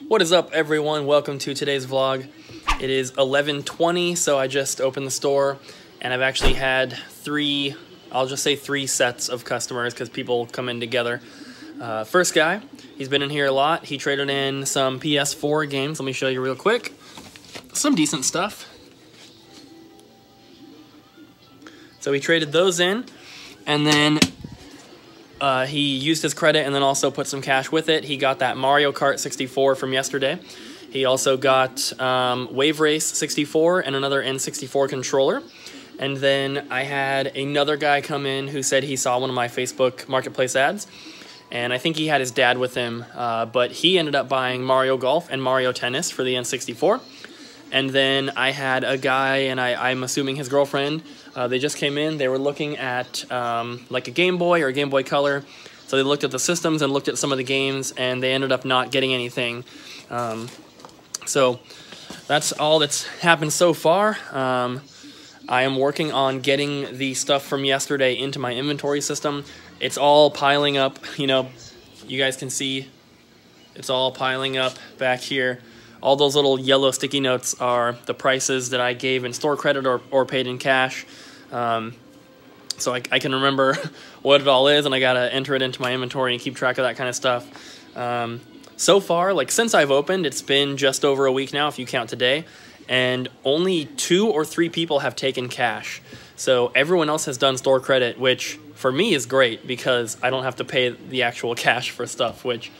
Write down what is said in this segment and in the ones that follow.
What is up, everyone? Welcome to today's vlog. It is 11:20, so I just opened the store, and I've actually had three sets of customers because people come in together. First guy, he's been in here a lot. He traded in some PS4 games. Let me show you real quick. Some decent stuff. So he traded those in, and then he used his credit and then also put some cash with it. He got that Mario Kart 64 from yesterday. He also got Wave Race 64 and another N64 controller. And then I had another guy come in who said he saw one of my Facebook Marketplace ads. And I think he had his dad with him, but he ended up buying Mario Golf and Mario Tennis for the N64. And then I had a guy, and I'm assuming his girlfriend, they just came in. They were looking at like a Game Boy or a Game Boy Color. So they looked at the systems and looked at some of the games, and they ended up not getting anything. So that's all that's happened so far. I am working on getting the stuff from yesterday into my inventory system. It's all piling up. You know, you guys can see it's all piling up back here. All those little yellow sticky notes are the prices that I gave in store credit or paid in cash. So I can remember what it all is, and I gotta enter it into my inventory and keep track of that kind of stuff. So far, like since I've opened, it's been just over a week now if you count today, and only 2 or 3 people have taken cash. So everyone else has done store credit, which for me is great because I don't have to pay the actual cash for stuff, which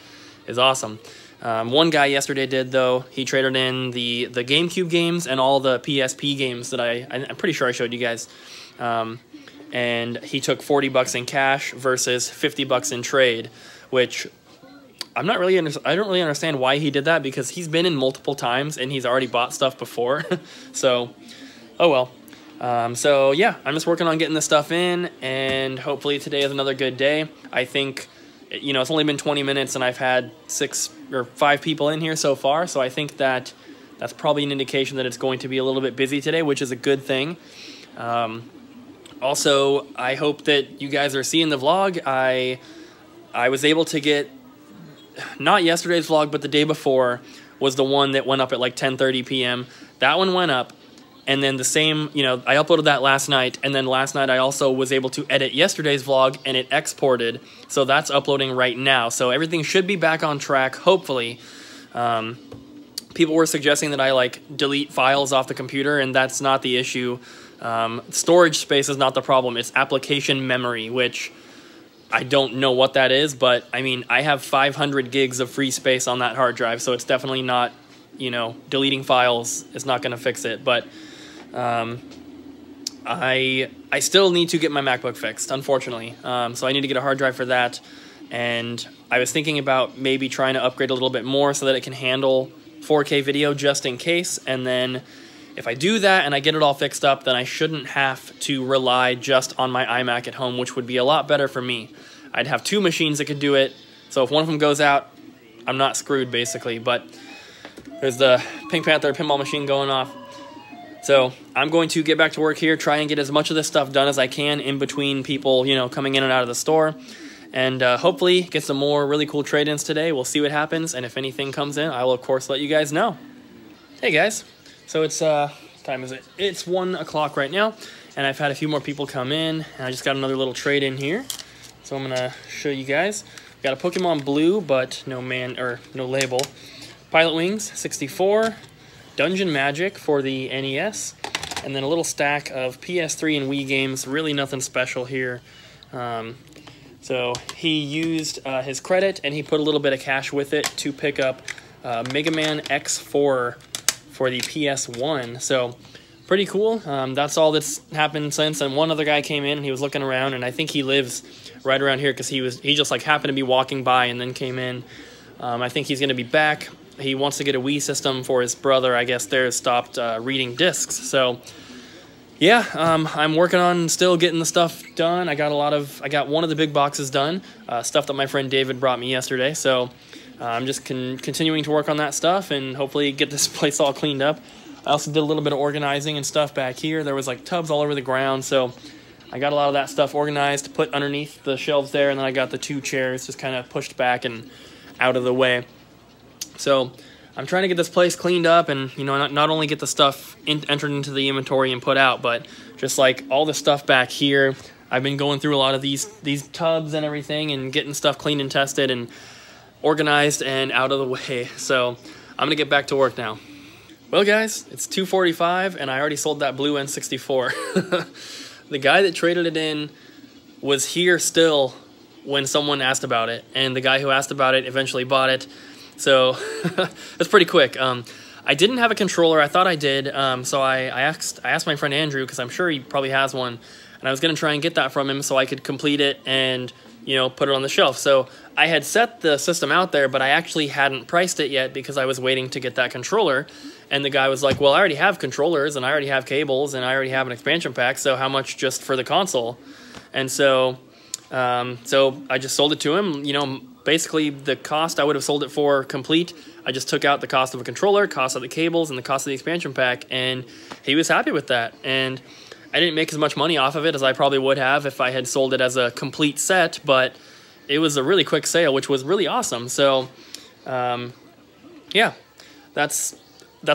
is awesome. One guy yesterday did, though. He traded in the GameCube games and all the PSP games that I'm pretty sure I showed you guys. And he took 40 bucks in cash versus 50 bucks in trade, which I don't really understand why he did that, because he's been in multiple times and he's already bought stuff before. So, oh well. So yeah, I'm just working on getting this stuff in, and hopefully today is another good day. I think, you know, it's only been 20 minutes and I've had 6 or 5 people in here so far, so I think that that's probably an indication that it's going to be a little bit busy today, which is a good thing. Also, I hope that you guys are seeing the vlog. I was able to get, not yesterday's vlog, but the day before was the one that went up at like 10:30 p.m. That one went up. And then the same, you know, I uploaded that last night, and then last night I also was able to edit yesterday's vlog, and it exported, so that's uploading right now. So everything should be back on track, hopefully. People were suggesting that I, like, delete files off the computer, and that's not the issue. Storage space is not the problem. It's application memory, which I don't know what that is, but, I mean, I have 500 gigs of free space on that hard drive, so it's definitely not, you know, deleting files is not going to fix it, but I still need to get my MacBook fixed, unfortunately. So I need to get a hard drive for that, and I was thinking about maybe trying to upgrade a little bit more so that it can handle 4K video just in case, and then if I do that and I get it all fixed up, then I shouldn't have to rely just on my iMac at home, which would be a lot better for me. I'd have 2 machines that could do it, so if one of them goes out, I'm not screwed, basically, but there's the Pink Panther pinball machine going off. So I'm going to get back to work here, try and get as much of this stuff done as I can in between people, you know, coming in and out of the store. And hopefully get some more really cool trade-ins today. We'll see what happens, and if anything comes in, I will, of course, let you guys know. Hey, guys. So it's, what time is it? It's 1 o'clock right now, and I've had a few more people come in, and I just got another little trade-in here. So I'm going to show you guys. Got a Pokemon Blue, but no label. Pilot Wings 64, Dungeon Magic for the NES, and then a little stack of PS3 and Wii games. Really nothing special here. So he used his credit, and he put a little bit of cash with it to pick up Mega Man X4 for the PS1. So pretty cool. That's all that's happened since. And one other guy came in, and he was looking around, and I think he lives right around here because he just like happened to be walking by and then came in. I think he's going to be back. He wants to get a Wii system for his brother. I guess theirs stopped reading discs. So yeah, I'm working on still getting the stuff done. I got one of the big boxes done, stuff that my friend David brought me yesterday. So I'm just continuing to work on that stuff and hopefully get this place all cleaned up. I also did a little bit of organizing and stuff back here. There was like tubs all over the ground, so I got a lot of that stuff organized, put underneath the shelves there, and then I got the 2 chairs just kind of pushed back and out of the way. So I'm trying to get this place cleaned up and, you know, not only get the stuff entered into the inventory and put out, but just like all the stuff back here. I've been going through a lot of these tubs and everything and getting stuff cleaned and tested and organized and out of the way. So I'm gonna get back to work now. Well guys, it's 2:45 and I already sold that blue N64. The guy that traded it in was here still when someone asked about it, and the guy who asked about it eventually bought it. So it's pretty quick. I didn't have a controller. I thought I did. So I asked my friend Andrew, because I'm sure he probably has one, and I was gonna try and get that from him so I could complete it and, you know, put it on the shelf. So I had set the system out there, but I actually hadn't priced it yet because I was waiting to get that controller. And the guy was like, well, I already have controllers and I already have cables and I already have an expansion pack, so how much just for the console? And so I just sold it to him. You know, basically the cost I would have sold it for complete, I just took out the cost of a controller, cost of the cables, and the cost of the expansion pack, and he was happy with that. And I didn't make as much money off of it as I probably would have if I had sold it as a complete set, but it was a really quick sale, which was really awesome. So, yeah, that's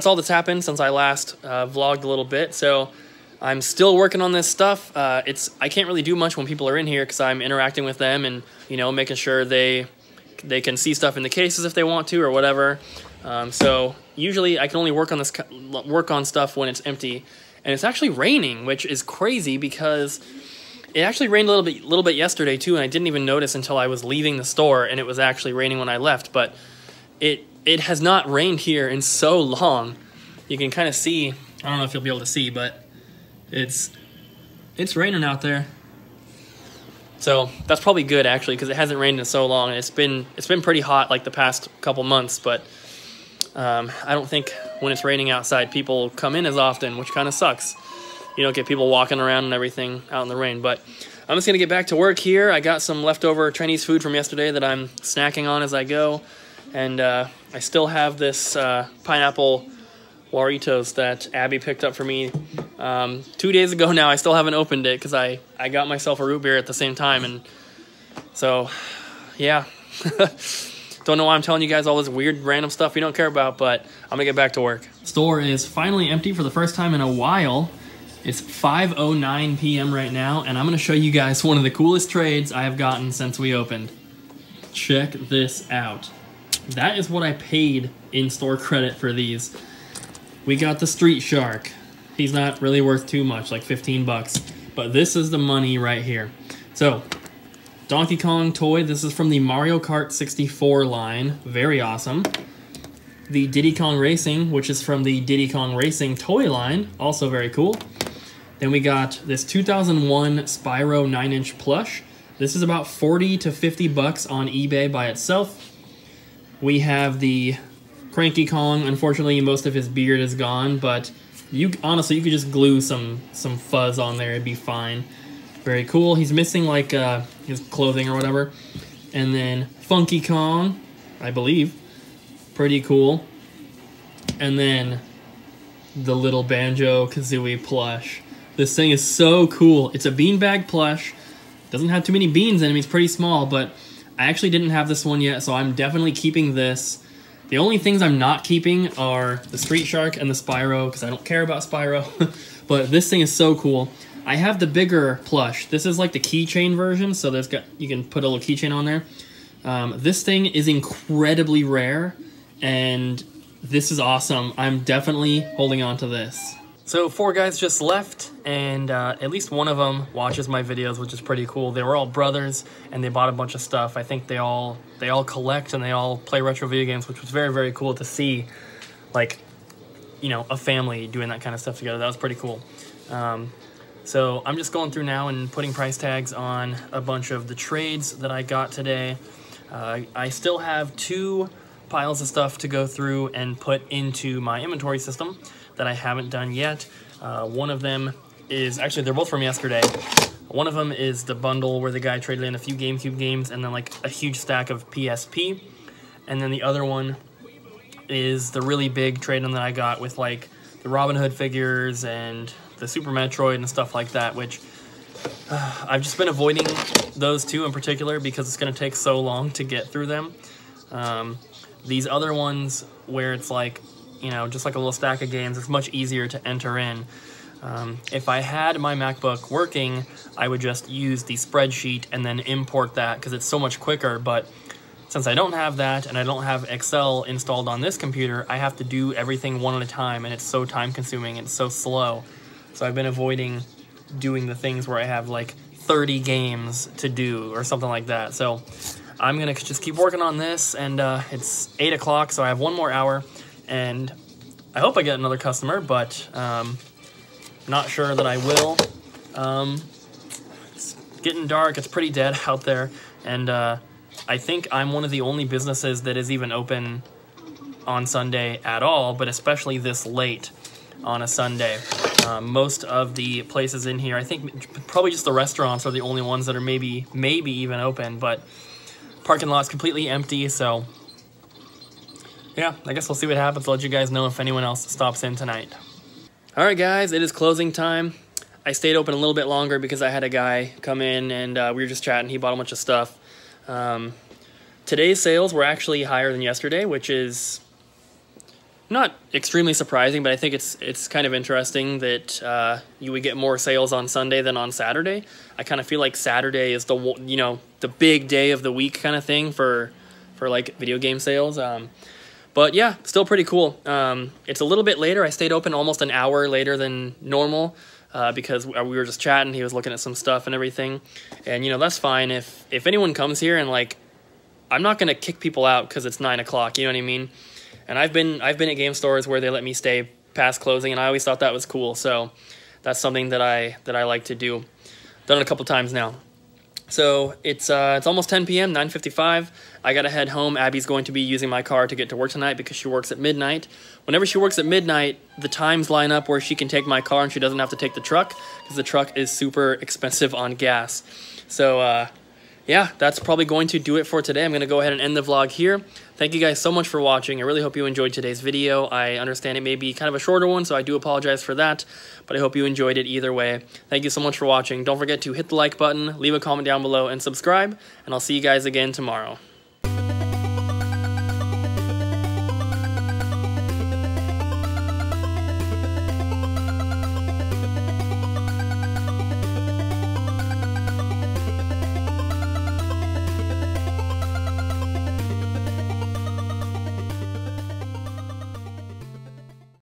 all that's happened since I last vlogged a little bit. So I'm still working on this stuff. I can't really do much when people are in here because I'm interacting with them and, you know, making sure they can see stuff in the cases if they want to or whatever. So usually I can only work on stuff when it's empty. And it's actually raining, which is crazy because it actually rained a little bit yesterday too, and I didn't even notice until I was leaving the store, and it was actually raining when I left. But it has not rained here in so long. You can kind of see, I don't know if you'll be able to see, but it's raining out there. So that's probably good actually, because it hasn't rained in so long. It's been pretty hot like the past couple months, but I don't think when it's raining outside people come in as often, which kind of sucks. You don't get people walking around and everything out in the rain. But I'm just gonna get back to work here. I got some leftover Chinese food from yesterday that I'm snacking on as I go, and I still have this pineapple Warritos that Abby picked up for me 2 days ago now. I still haven't opened it because I got myself a root beer at the same time, and so yeah. Don't know why I'm telling you guys all this weird random stuff you don't care about, but I'm gonna get back to work. Store is finally empty for the first time in a while. It's 5:09 p.m. right now, and I'm gonna show you guys one of the coolest trades I have gotten since we opened. Check this out. That is what I paid in store credit for these. We got the Street Shark. He's not really worth too much, like 15 bucks, but this is the money right here. So, Donkey Kong toy, this is from the Mario Kart 64 line, very awesome. The Diddy Kong Racing, which is from the Diddy Kong Racing toy line, also very cool. Then we got this 2001 Spyro 9-inch plush. This is about 40 to 50 bucks on eBay by itself. We have the Cranky Kong. Unfortunately, most of his beard is gone, but honestly, you could just glue some fuzz on there, it'd be fine. Very cool. He's missing like his clothing or whatever. And then Funky Kong, I believe. Pretty cool. And then the little Banjo-Kazooie plush. This thing is so cool. It's a beanbag plush. Doesn't have too many beans in him. He's pretty small, but I actually didn't have this one yet, so I'm definitely keeping this. The only things I'm not keeping are the Street Shark and the Spyro, because I don't care about Spyro. But this thing is so cool. I have the bigger plush. This is like the keychain version, so you can put a little keychain on there. This thing is incredibly rare, and this is awesome. I'm definitely holding on to this. So 4 guys just left, and at least one of them watches my videos, which is pretty cool. They were all brothers, and they bought a bunch of stuff. I think they all collect, and they all play retro video games, which was very, very cool to see, like, you know, a family doing that kind of stuff together. That was pretty cool. So I'm just going through now and putting price tags on a bunch of the trades that I got today. I still have 2 piles of stuff to go through and put into my inventory system that I haven't done yet. One of them is, actually they're both from yesterday. One of them is the bundle where the guy traded in a few GameCube games and then like a huge stack of PSP. And then the other one is the really big trade-in that I got with like the Robin Hood figures and the Super Metroid and stuff like that, which I've just been avoiding those two in particular because it's going to take so long to get through them. These other ones where it's like, you know, just like a little stack of games, it's much easier to enter in. If I had my MacBook working, I would just use the spreadsheet and then import that because it's so much quicker. But since I don't have that and I don't have Excel installed on this computer, I have to do everything one at a time, and it's so time consuming and so slow. So I've been avoiding doing the things where I have like 30 games to do or something like that. So I'm gonna just keep working on this, and it's 8 o'clock, so I have one more hour, and I hope I get another customer, but not sure that I will. It's getting dark, it's pretty dead out there, and I think I'm one of the only businesses that is even open on Sunday at all, but especially this late on a Sunday. Most of the places in here, I think probably just the restaurants are the only ones that are maybe even open, but parking lot's completely empty, so yeah, I guess we'll see what happens. I'll let you guys know if anyone else stops in tonight. Alright guys, it is closing time. I stayed open a little bit longer because I had a guy come in and we were just chatting. He bought a bunch of stuff. Today's sales were actually higher than yesterday, which is not extremely surprising, but I think it's kind of interesting that you would get more sales on Sunday than on Saturday. I kind of feel like Saturday is the big day of the week kind of thing for like video game sales. But yeah, still pretty cool. It's a little bit later. I stayed open almost an hour later than normal because we were just chatting. He was looking at some stuff and everything, and you know, that's fine. If anyone comes here and like, I'm not gonna kick people out because it's 9 o'clock. You know what I mean? And I've been at game stores where they let me stay past closing, and I always thought that was cool. So that's something that I like to do. Done it a couple times now. So it's almost 10 p.m., 9:55. I gotta head home. Abby's going to be using my car to get to work tonight because she works at midnight. Whenever she works at midnight, the times line up where she can take my car and she doesn't have to take the truck because the truck is super expensive on gas. So yeah, that's probably going to do it for today. I'm going to go ahead and end the vlog here. Thank you guys so much for watching. I really hope you enjoyed today's video. I understand it may be kind of a shorter one, so I do apologize for that, but I hope you enjoyed it either way. Thank you so much for watching. Don't forget to hit the like button, leave a comment down below, and subscribe, and I'll see you guys again tomorrow.